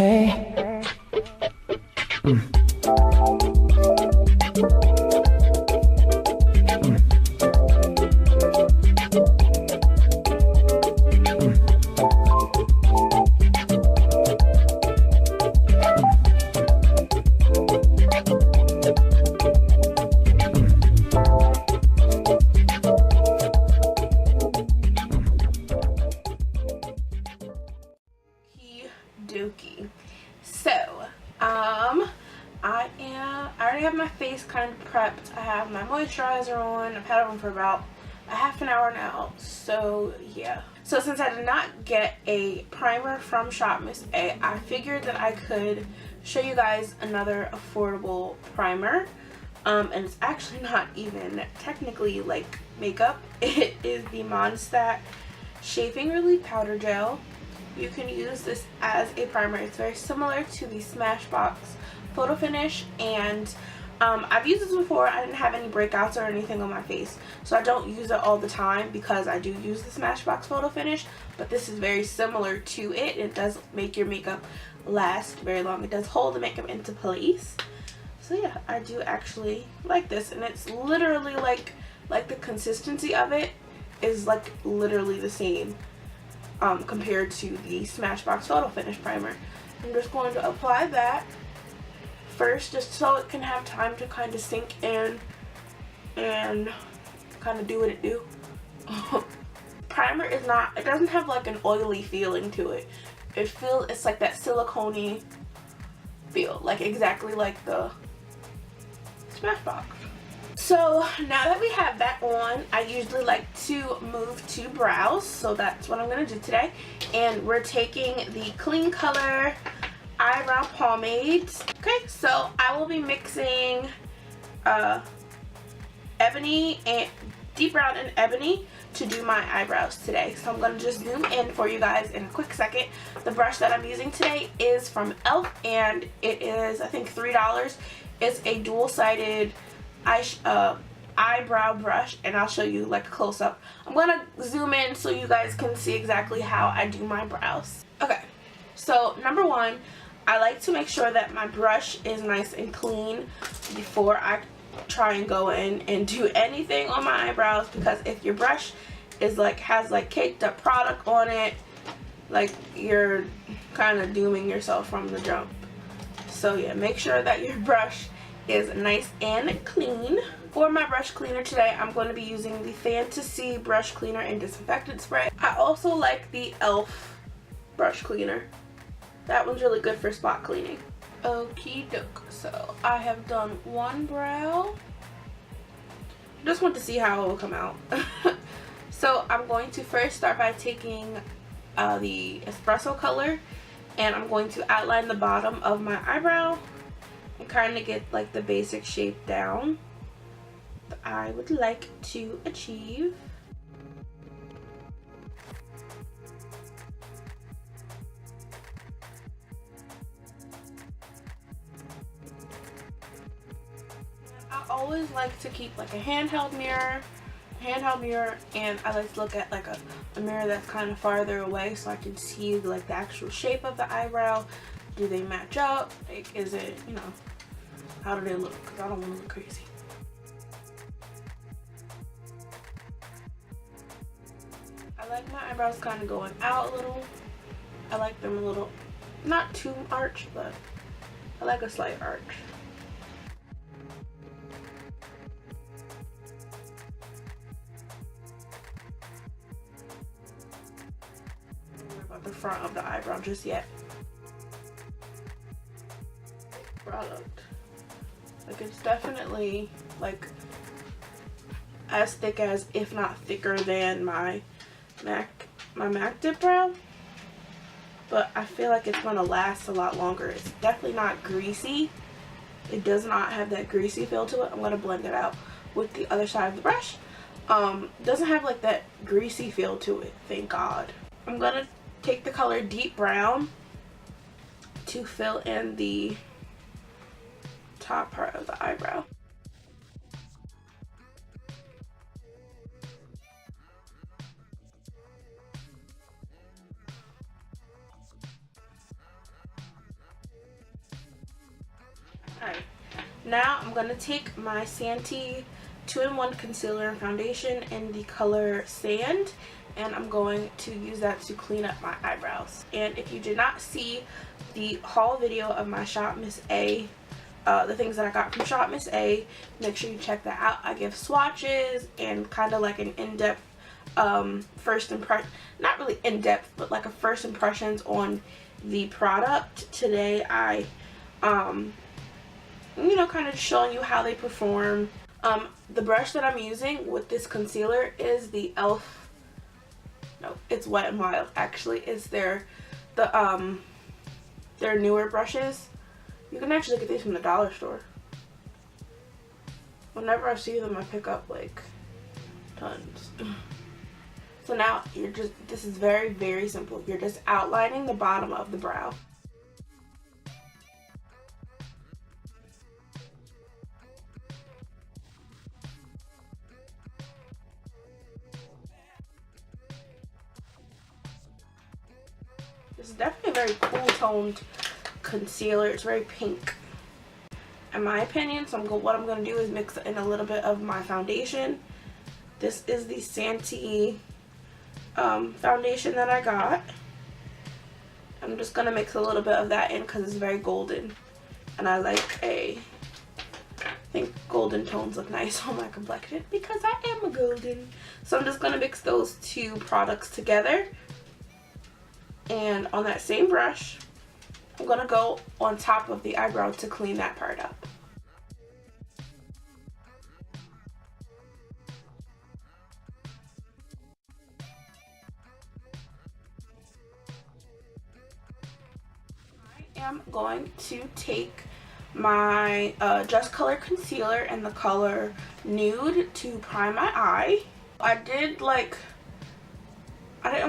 Hey. Dookie. So, I already have my face kind of prepped. I have my moisturizer on. I've had it on for about a half an hour now. So, yeah. So, since I did not get a primer from Shop Miss A, I figured that I could show you guys another affordable primer. And it's actually not even technically like makeup. It is the Mondstadt Shaving Relief Powder Gel. You can use this as a primer. It's very similar to the Smashbox Photo Finish, and I've used this before. I didn't have any breakouts or anything on my face, so I don't use it all the time because I do use the Smashbox Photo Finish, but this is very similar to it. It does make your makeup last very long. It does hold the makeup into place. So yeah, I do actually like this, and it's literally like the consistency of it is like literally the same compared to the Smashbox Photo Finish primer. I'm just going to apply that first just so it can have time to kind of sink in and kind of do what it do. Primer is not, it doesn't have like an oily feeling to it. It's like that silicone-y feel, like exactly like the Smashbox. So now that we have that on, I usually like to move to brows, so that's what I'm going to do today. And we're taking the Clean Color Eyebrow Pomades. Okay, so I will be mixing Ebony and Deep Brown and Ebony to do my eyebrows today. So I'm going to just zoom in for you guys in a quick second. The brush that I'm using today is from e.l.f. and it is, I think, $3. It's a dual-sided eyebrow brush, and I'll show you like a close-up. I'm gonna zoom in so you guys can see exactly how I do my brows. Okay, so number one, I like to make sure that my brush is nice and clean before I try and go in and do anything on my eyebrows, because if your brush is like has like caked up product on it, like you're kind of dooming yourself from the jump. So yeah, make sure that your brush is nice and clean. For my brush cleaner today, I'm going to be using the Fantasy brush cleaner and disinfectant spray. I also like the e.l.f. brush cleaner. That one's really good for spot cleaning. Okie doke. So I have done one brow. Just want to see how it will come out. So I'm going to first start by taking the espresso color, and I'm going to outline the bottom of my eyebrow and kind of get like the basic shape down that I would like to achieve. I always like to keep like a handheld mirror, and I like to look at like a mirror that's kind of farther away so I can see like the actual shape of the eyebrow. Do they match up? Like, is it, you know, how do they look? Because I don't want to look crazy. I like my eyebrows kind of going out a little. I like them a little, not too arched, but I like a slight arch. Don't worry about the front of the eyebrow just yet. Product. Like, it's definitely like as thick as, if not thicker than my MAC dip brow, but I feel like it's gonna last a lot longer. It's definitely not greasy. It does not have that greasy feel to it. I'm gonna blend it out with the other side of the brush. Doesn't have like that greasy feel to it, thank God. I'm gonna take the color Deep Brown to fill in the top part of the eyebrow. Now I'm going to take my Santee 2-in-1 concealer and foundation in the color Sand, and I'm going to use that to clean up my eyebrows. And if you did not see the haul video of my Shop Miss A, the things that I got from Shop Miss A, make sure you check that out. I give swatches and kind of like an in-depth first impression, not really in-depth, but like a first impressions on the product. Today I you know, kind of showing you how they perform. The brush that I'm using with this concealer is the e.l.f. No, it's Wet n Wild actually. It's their newer brushes. You can actually get these from the dollar store. Whenever I see them, I pick up like tons. So now this is very, very simple. You're just outlining the bottom of the brow. This is definitely a very cool toned concealer. It's very pink in my opinion. So what I'm going to do is mix in a little bit of my foundation. This is the Santee foundation that I got. I'm just going to mix a little bit of that in because it's very golden. And I think golden tones look nice on my complexion because I am a golden. So I'm just going to mix those two products together. And on that same brush, I'm going to go on top of the eyebrow to clean that part up. I am going to take my Just Color concealer in the color Nude to prime my eye. I didn't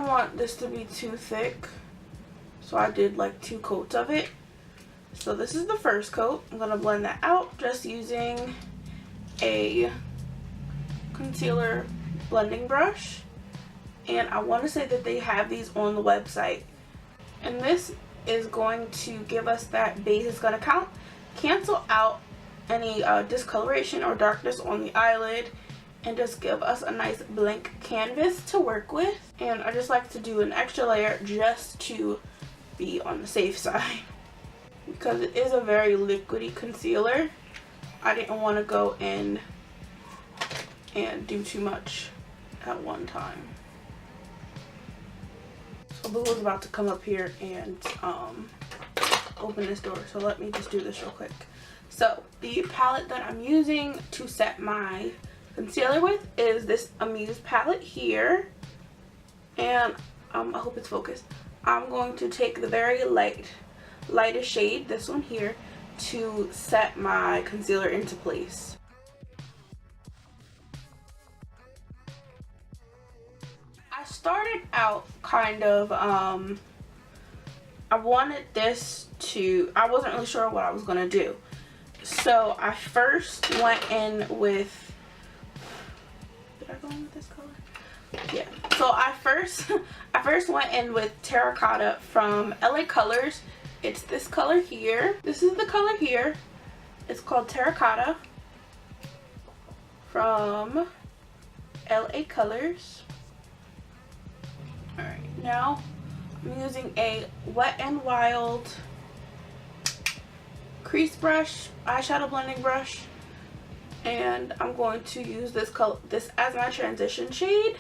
want this to be too thick, so I did like 2 coats of it. So this is the first coat. I'm going to blend that out just using a concealer blending brush. And I want to say that they have these on the website. And this is going to give us that base. It's going to cancel out any discoloration or darkness on the eyelid and just give us a nice blank canvas to work with. And I just like to do an extra layer just to be on the safe side. Because it is a very liquidy concealer, I didn't want to go in and do too much at one time. So Boo is about to come up here and open this door, so let me just do this real quick. So the palette that I'm using to set my concealer with is this Amuse palette here, and I hope it's focused. I'm going to take the very lightest shade, this one here, to set my concealer into place. I started out kind of I wanted this to, I wasn't really sure what I was gonna do, so I first went in with, did I go in with this color? Yeah. So I first went in with Terracotta from LA Colors. It's this color here. This is the color here. It's called Terracotta from LA Colors. Alright, now I'm using a Wet n Wild crease brush, eyeshadow blending brush, and I'm going to use this as my transition shade.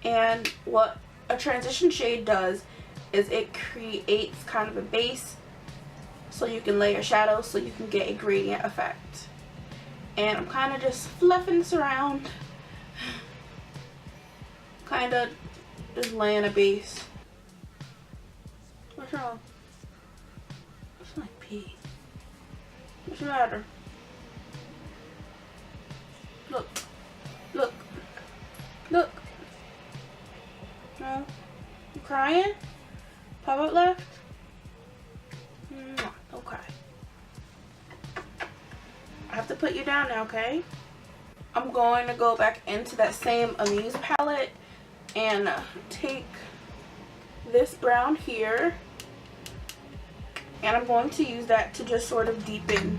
And what a transition shade does is it creates kind of a base so you can lay your shadows, so you can get a gradient effect. And I'm kind of just fluffing this around, kind of just laying a base. What's wrong? It's like pee. What's the matter? Look. Look. Look. No? You crying? Pop-up left? Don't cry. I have to put you down now, okay? I'm going to go back into that same Amuse palette and take this brown here, and I'm going to use that to just sort of deepen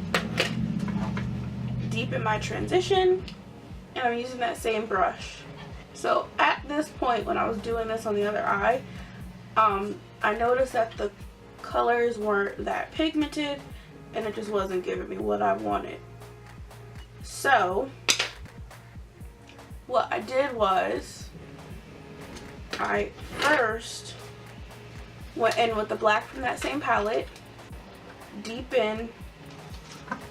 deepen my transition, and I'm using that same brush. So at this point, when I was doing this on the other eye, I noticed that the colors weren't that pigmented and it just wasn't giving me what I wanted. So what I did was I first went in with the black from that same palette, deepen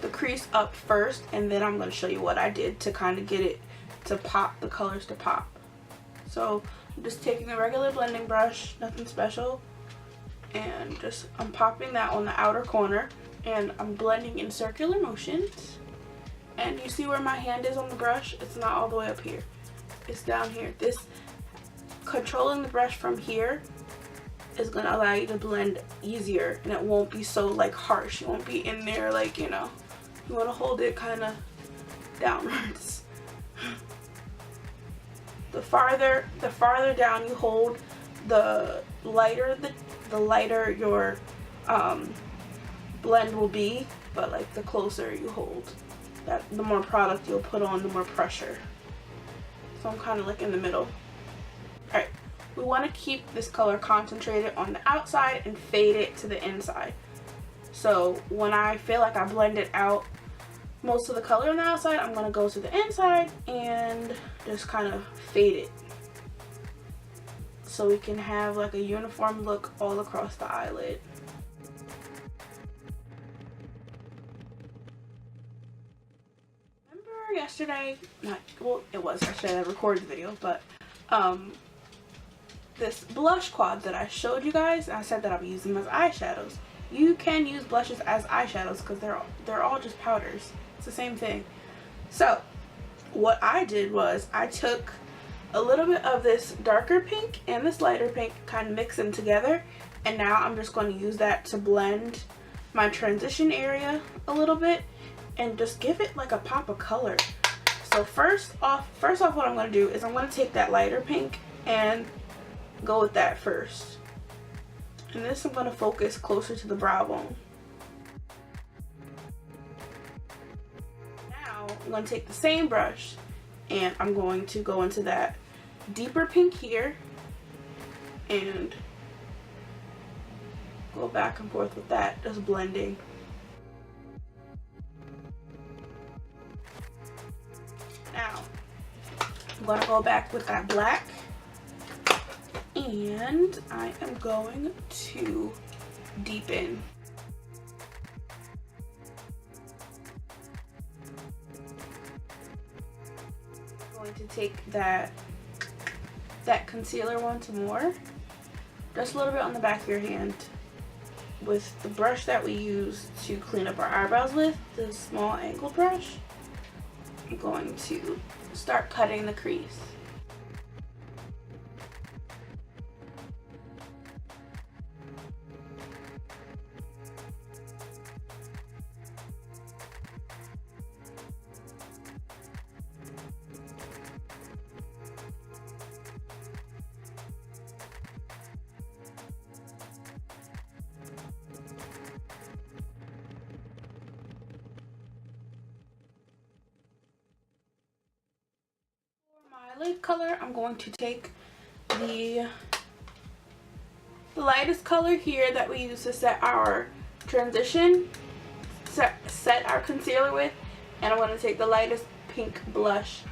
the crease up first, and then I'm going to show you what I did to kind of get it to pop, the colors to pop. So I'm just taking a regular blending brush, nothing special, and just I'm popping that on the outer corner, and I'm blending in circular motions. And you see where my hand is on the brush? It's not all the way up here, it's down here. This controlling the brush from here is going to allow you to blend easier, and it won't be so like harsh. You won't be in there like, you know, you want to hold it kind of downwards. The farther down you hold, the lighter your blend will be, but like the closer you hold, that the more product you'll put on, the more pressure. So I'm kind of like in the middle. Alright, we want to keep this color concentrated on the outside and fade it to the inside. So when I feel like I blended out most of the color on the outside, I'm going to go to the inside and just kind of fade it, so we can have like a uniform look all across the eyelid. Remember yesterday, it was yesterday I recorded the video, but this blush quad that I showed you guys, I said that I'll be using them as eyeshadows. You can use blushes as eyeshadows because they're all just powders. It's the same thing. So what I did was I took a little bit of this darker pink and this lighter pink, kind of mix them together, and now I'm just going to use that to blend my transition area a little bit and just give it like a pop of color. So first off what I'm going to do is I'm going to take that lighter pink and go with that first, and this I'm going to focus closer to the brow bone. Now I'm going to take the same brush and I'm going to go into that deeper pink here and go back and forth with that, just blending. Now I'm going to go back with that black, and I am going to deepen. I'm going to take that concealer once more, just a little bit on the back of your hand, with the brush that we use to clean up our eyebrows with, the small angle brush. I'm going to start cutting the crease. Lid color, I'm going to take the lightest color here that we use to set our transition, set our concealer with, and I'm going to take the lightest pink blush.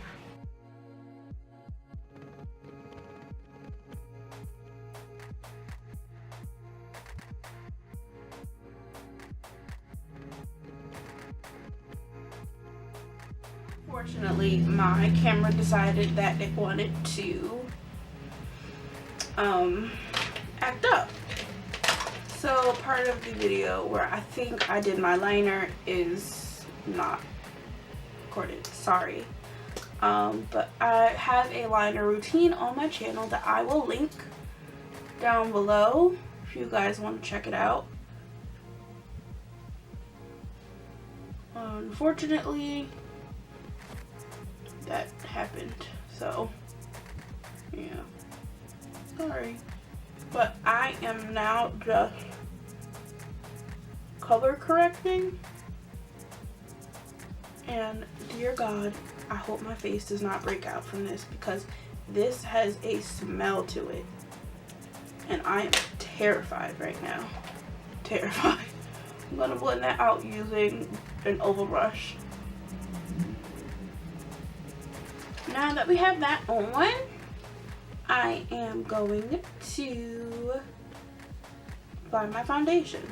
Unfortunately, my camera decided that it wanted to act up. So part of the video where I think I did my liner is not recorded, sorry. But I have a liner routine on my channel that I will link down below if you guys want to check it out. Unfortunately, that happened, so yeah, sorry. But I am now just color correcting and dear God, I hope my face does not break out from this, because this has a smell to it. And I am terrified right now. Terrified. I'm gonna blend that out using an oval brush. Now that we have that on, I am going to apply my foundation.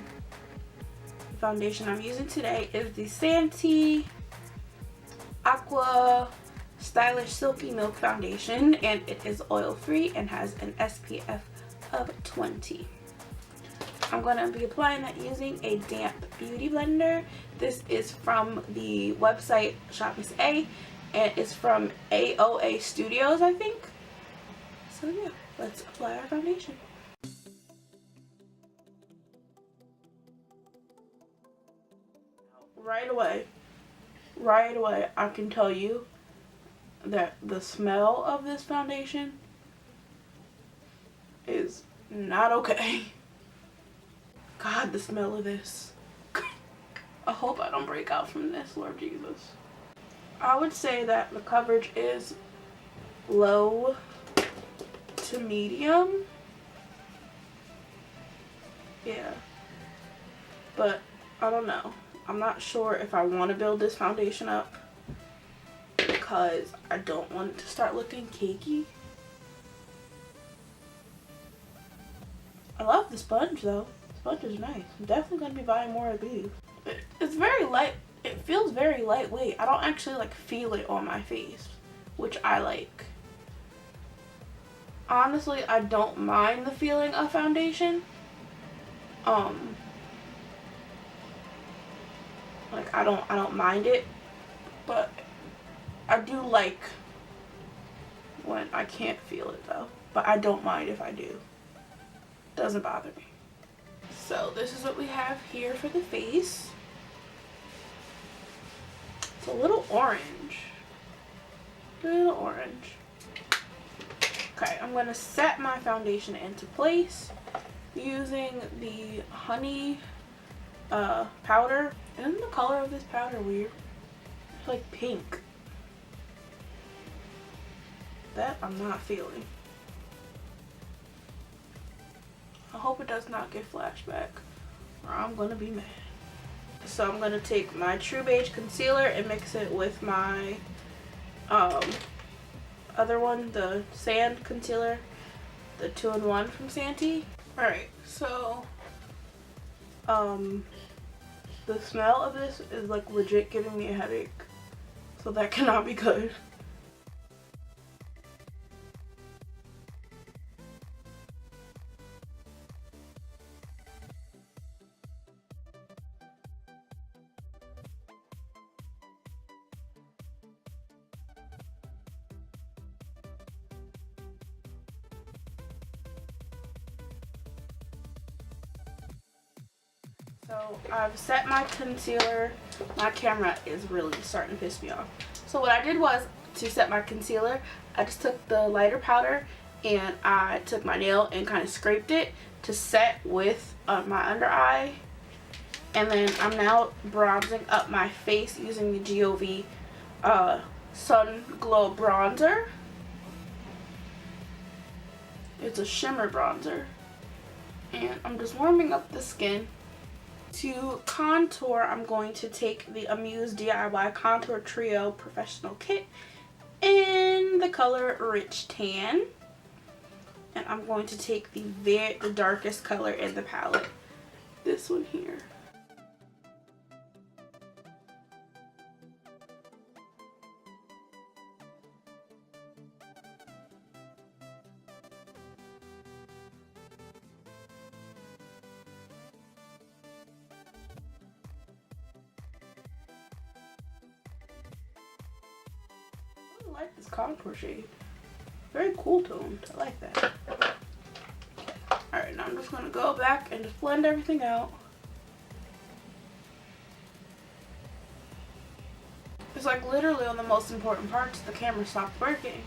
The foundation I'm using today is the Santee Aqua Stylish Silky Milk Foundation, and it is oil free and has an SPF of 20. I'm going to be applying that using a damp beauty blender. This is from the website Shop Miss A, and it's from AOA Studios, I think. So yeah, let's apply our foundation. Right away, I can tell you that the smell of this foundation is not okay. God, the smell of this. I hope I don't break out from this, Lord Jesus. I would say that the coverage is low to medium. Yeah. But I don't know. I'm not sure if I want to build this foundation up, because I don't want it to start looking cakey. I love the sponge though. The sponge is nice. I'm definitely going to be buying more of these. It's very light. It feels very lightweight. I don't actually like feel it on my face, which I like. Honestly, I don't mind the feeling of foundation. Like I don't mind it, but I do like when I can't feel it though. But I don't mind if I do. Doesn't bother me. So this is what we have here for the face. It's a little orange. Okay, I'm gonna set my foundation into place using the honey powder. Isn't the color of this powder weird? It's like pink. That I'm not feeling. I hope it does not get flashback, or I'm gonna be mad. So I'm gonna take my True Beige concealer and mix it with my other one, the sand concealer, the 2-in-1 from Santee. Alright, so the smell of this is like legit giving me a headache, so that cannot be good. So I've set my concealer. My camera is really starting to piss me off. So what I did was, to set my concealer, I just took the lighter powder and I took my nail and kind of scraped it to set with my under eye. And then I'm now bronzing up my face using the GOV Sun Glow Bronzer. It's a shimmer bronzer. And I'm just warming up the skin. To contour, I'm going to take the Amuse DIY Contour Trio Professional Kit in the color Rich Tan. And I'm going to take the darkest color in the palette, this one here. I like this contour shade. Very cool toned. I like that. Alright, now I'm just going to go back and just blend everything out. It's like literally on the most important parts the camera stopped working.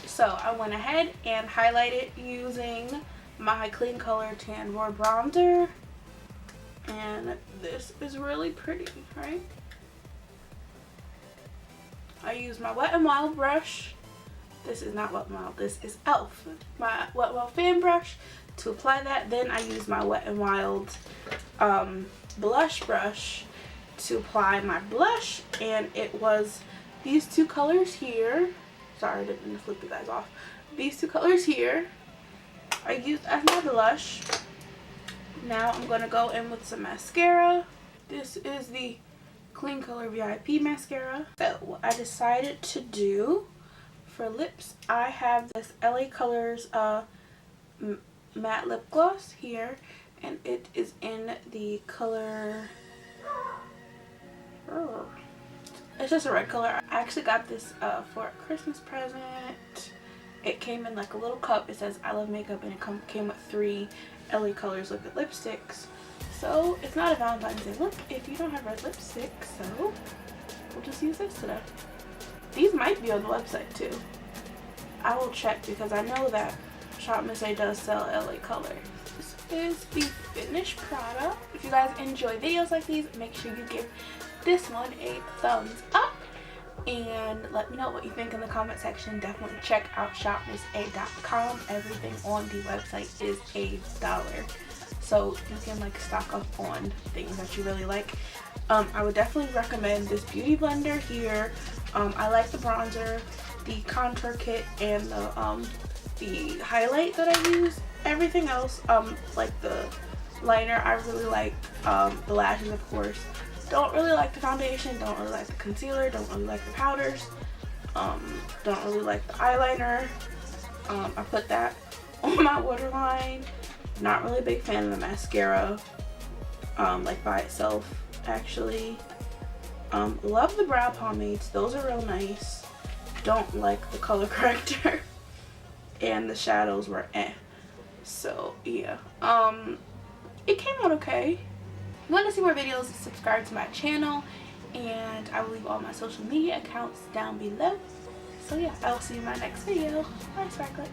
So I went ahead and highlighted using my Clean Color Tan Roar Bronzer. And this is really pretty, right? I use my Wet n Wild brush. This is not Wet n Wild, this is e.l.f. My Wet n Wild fan brush to apply that. Then I use my Wet n Wild blush brush to apply my blush, and it was these two colors here. Sorry, I didn't mean to flip you guys off. These two colors here I used as my blush. Now I'm going to go in with some mascara. This is the Clean Color VIP mascara. So what I decided to do for lips, I have this LA Colors matte lip gloss here, and it is in the color, it's just a red color. I actually got this for a Christmas present. It came in like a little cup. It says I love makeup, and it came with 3 LA Colors liquid lipsticks. So it's not a Valentine's Day look if you don't have red lipstick, so we'll just use this today. These might be on the website too. I will check because I know that Shop Miss A does sell LA Colors. This is the finished product. If you guys enjoy videos like these, make sure you give this one a thumbs up and let me know what you think in the comment section. Definitely check out shopmissa.com. Everything on the website is $1, so you can like stock up on things that you really like. I would definitely recommend this beauty blender here. I like the bronzer, the contour kit, and the highlight that I use. Everything else, like the liner, I really like. The lashes, of course. Don't really like the foundation, don't really like the concealer, don't really like the powders, don't really like the eyeliner. I put that on my waterline. Not really a big fan of the mascara, like by itself actually. Love the brow pomades, those are real nice. Don't like the color corrector, and the shadows were so yeah, it came out okay. If you want to see more videos, subscribe to my channel, and I will leave all my social media accounts down below. So yeah, I will see you in my next video. Bye, Sparklets.